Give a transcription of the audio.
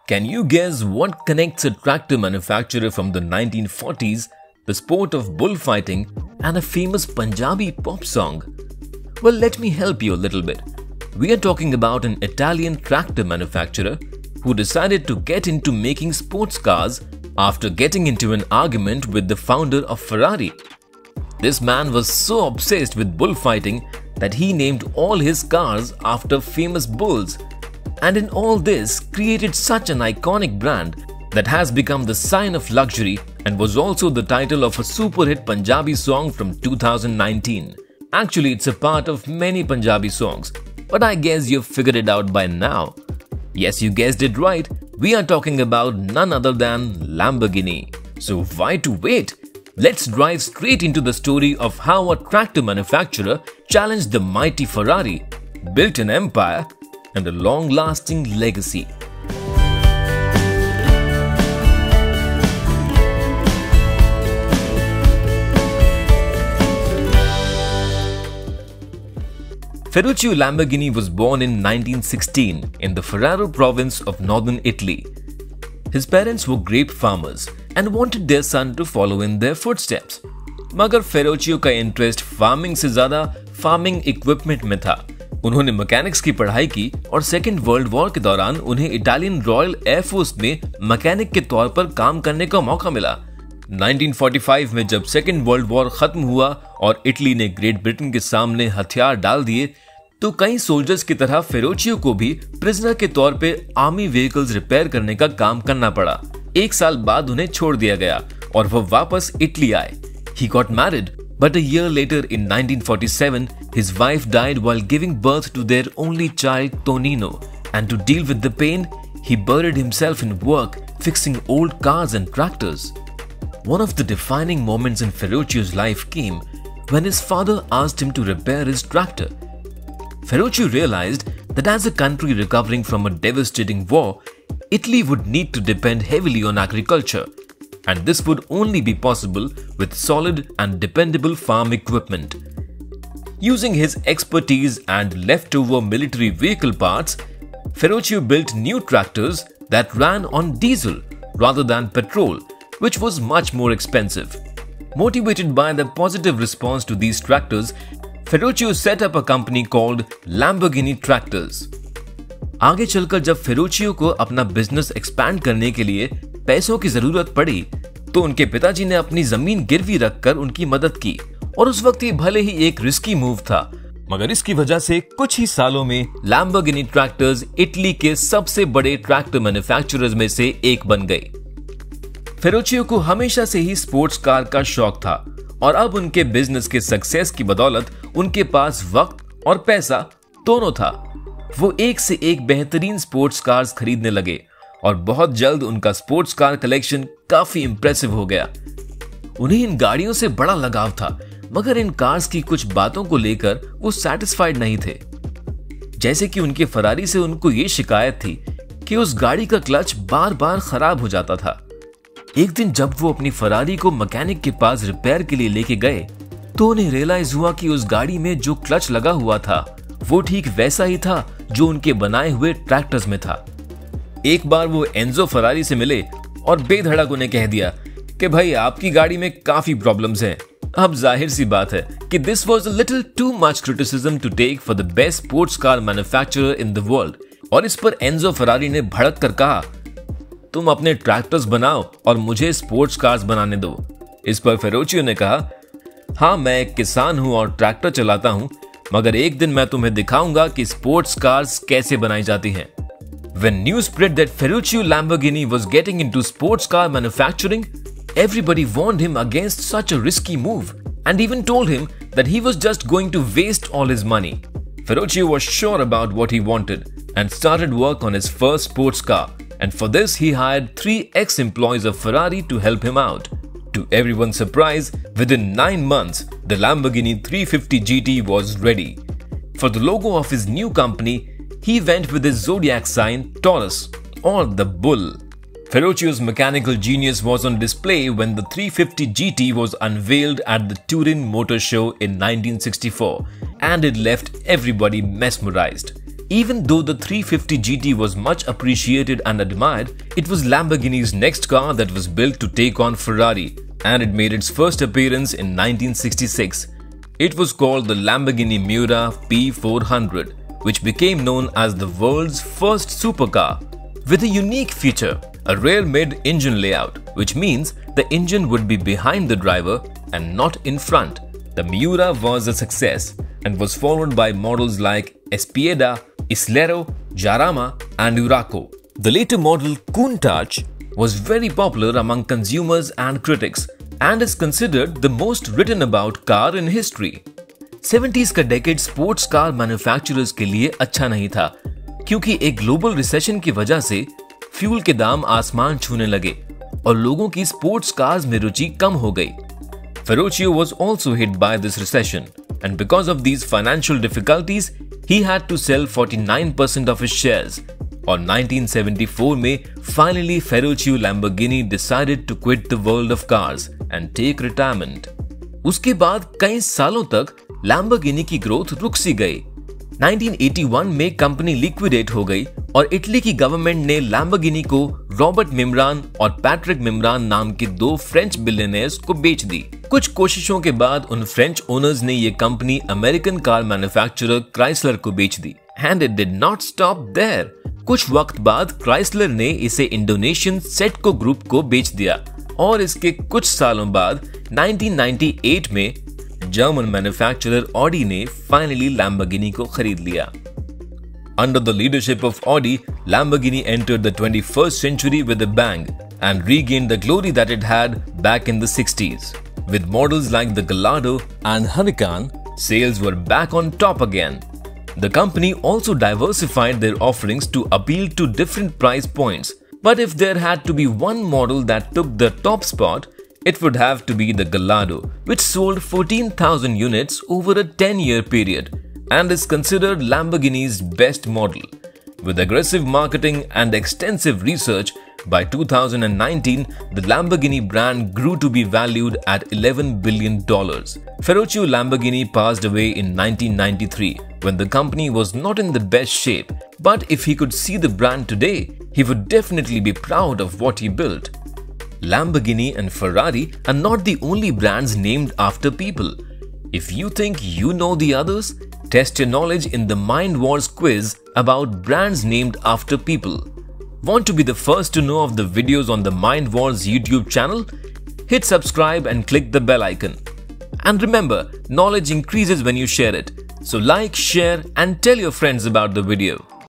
Can you guess what connects a tractor manufacturer from the 1940s, the sport of bullfighting, and a famous Punjabi pop song? Well, let me help you a little bit. We are talking about an Italian tractor manufacturer who decided to get into making sports cars after getting into an argument with the founder of Ferrari. This man was so obsessed with bullfighting that he named all his cars after famous bulls, and in all this created such an iconic brand that has become the sign of luxury and was also the title of a super hit Punjabi song from 2019. Actually, it's a part of many Punjabi songs, but I guess you've figured it out by now. Yes, you guessed it right. We are talking about none other than Lamborghini. So why to wait? Let's dive straight into the story of how a tractor manufacturer challenged the mighty Ferrari, built an empire, and a long-lasting legacy. Ferruccio Lamborghini was born in 1916 in the Ferraro province of northern Italy. His parents were grape farmers and wanted their son to follow in their footsteps. मगर Ferruccio का interest farming से ज्यादा farming equipment में था। उन्होंने mechanics की पढ़ाई की और सेकेंड वर्ल्ड वॉर के दौरान उन्हें इटालियन रॉयल एयरफोर्स में मैकेनिक के तौर पर काम करने का मौका मिला। 1945 में जब सेकेंड वर्ल्ड वॉर खत्म हुआ और इटली ने ग्रेट ब्रिटेन के सामने हथियार डाल दिए, तो कई सोल्जर्स की तरह फेरोचियो को भी प्रिजनर के तौर पे आर्मी व्हीकल्स रिपेयर करने का काम करना पड़ा। एक साल बाद उन्हें छोड़ दिया गया और वह वापस इटली आए। He got married, but a year later in 1947, his wife died while giving birth to their only child Tonino, and to deal with the pain, he buried himself in work fixing old cars and tractors. One of the defining moments in Ferruccio's life came when his father asked him to repair his tractor. Ferruccio realized that as a country recovering from a devastating war, Italy would need to depend heavily on agriculture, and this would only be possible with solid and dependable farm equipment. Using his expertise and leftover military vehicle parts, Ferruccio built new tractors that ran on diesel rather than petrol, which was much more expensive. Motivated by the positive response to these tractors, Ferruccio set up a company called Lamborghini Tractors. आगे चलकर जब फेरुचियो को अपना business expand करने के लिए पैसों की जरूरत पड़ी, तो उनके पिताजी ने अपनी जमीन गिरवी रखकर उनकी मदद की। और उस वक्त ये भले ही एक रिस्की मूव था, मगर इसकी वजह से कुछ ही सालों में लैम्बोर्गिनी ट्रैक्टर्स इटली के सबसे बड़े ट्रैक्टर मैन्युफैक्चरर्स में से एक बन गए। फेरुचियो को हमेशा से ही स्पोर्ट्स कार का शौक था और अब उनके बिजनेस के सक्सेस की बदौलत उनके पास वक्त और पैसा दोनों था। वो एक से एक बेहतरीन स्पोर्ट्स कार्स खरीदने लगे और बहुत जल्द उनका स्पोर्ट्स कार कलेक्शन काफी इंप्रेसिव हो गया। उन्हें इन गाड़ियों से बड़ा लगाव था, मगर इन कार्स की कुछ बातों को लेकर वो सैटिस्फाइड नहीं थे। जैसे कि उनके फरारी से उनको ये शिकायत थी कि उस गाड़ी का क्लच बार बार खराब हो जाता था। एक दिन जब वो अपनी फरारी को मैकेनिक के पास रिपेयर के लिए लेके गए, तो उन्हें रियलाइज हुआ कि उस गाड़ी में जो क्लच लगा हुआ था वो ठीक वैसा ही था जो उनके बनाए हुए ट्रैक्टर्स में था। एक बार वो एंजो फरारी से मिले और बेधड़क उन्हें कह दिया कि भाई आपकी गाड़ी में काफी प्रॉब्लम्स हैं। अब जाहिर सी बात है कि this was a little too much criticism to take for the best sports car manufacturer in the world. और इस पर एंजो फरारी ने भड़क कर कहा, तुम अपने ट्रैक्टर्स बनाओ और मुझे स्पोर्ट्स कार्स बनाने दो। इस पर फेरुचियो ने कहा, हाँ मैं एक किसान हूं और ट्रैक्टर चलाता हूं, मगर एक दिन मैं तुम्हें दिखाऊंगा कि स्पोर्ट्स कार्स कैसे बनाई जाती हैं। When news spread that Ferruccio Lamborghini was getting into sports car manufacturing, everybody warned him against such a risky move and even told him that he was just going to waste all his money. Ferruccio was sure about what he wanted and started work on his first sports car, and for this he hired 3 ex-employees of Ferrari to help him out. To everyone's surprise, within 9 months, the Lamborghini 350 GT was ready. For the logo of his new company, he went with his zodiac sign Taurus, or the bull. Ferruccio's mechanical genius was on display when the 350 GT was unveiled at the Turin Motor Show in 1964, and it left everybody mesmerized. Even though the 350 GT was much appreciated and admired, it was Lamborghini's next car that was built to take on Ferrari, and it made its first appearance in 1966. It was called the Lamborghini Miura P400, which became known as the world's first supercar. With a unique feature, a rear mid-engine layout, which means the engine would be behind the driver and not in front. The Miura was a success and was followed by models like Espieda, Islero, Jarama and Uraco. The later model Countach was very popular among consumers and critics and is considered the most written about car in history. 70s का decade sports car manufacturers के लिए अच्छा नहीं था, क्योंकि एक global recession की वजह से फ्यूल के दाम आसमान छूने लगे और लोगों की स्पोर्ट्स कार्स में रुचि कम हो गई. Ferruccio was also hit by this recession, and because of these financial difficulties, he had to sell 49% of his shares. On 1974 में finally Ferruccio Lamborghini decided to quit the world of cars and take retirement. उसके बाद कई सालों तक Lamborghini की growth रुक सी गई. 1981 में कंपनी लिक्विडेट हो गई और इटली की गवर्नमेंट ने Lamborghini को रॉबर्ट मिम्रान और पैट्रिक मिम्रान नाम के दो फ्रेंच बिलियनियर्स को बेच दी. कुछ कोशिशों के बाद उन फ्रेंच ओनर्स ने ये company American car manufacturer Chrysler को बेच दी. And it did not stop there. कुछ वक्त बाद क्राइसलर ने इसे इंडोनेशियन सेटको ग्रुप को बेच दिया और इसके कुछ सालों बाद 1998 में जर्मन मैन्युफैक्चरर ऑडी ने फाइनली Lamborghini को खरीद लिया. Under the leadership of Audi, Lamborghini entered the 21st century with a bang and regained the glory that it had back in the 60s. With models like the Gallardo and Huracan, sales were back on top again. The company also diversified their offerings to appeal to different price points. But if there had to be one model that took the top spot, it would have to be the Gallardo, which sold 14,000 units over a 10-year period and is considered Lamborghini's best model. With aggressive marketing and extensive research, by 2019, the Lamborghini brand grew to be valued at $11 billion. Ferruccio Lamborghini passed away in 1993 when the company was not in the best shape, but if he could see the brand today, he would definitely be proud of what he built. Lamborghini and Ferrari are not the only brands named after people. If you think you know the others, test your knowledge in the Mind Wars quiz about brands named after people. Want to be the first to know of the videos on the Mind Wars YouTube channel? Hit subscribe and click the bell icon. And remember, knowledge increases when you share it. So like, share and tell your friends about the video.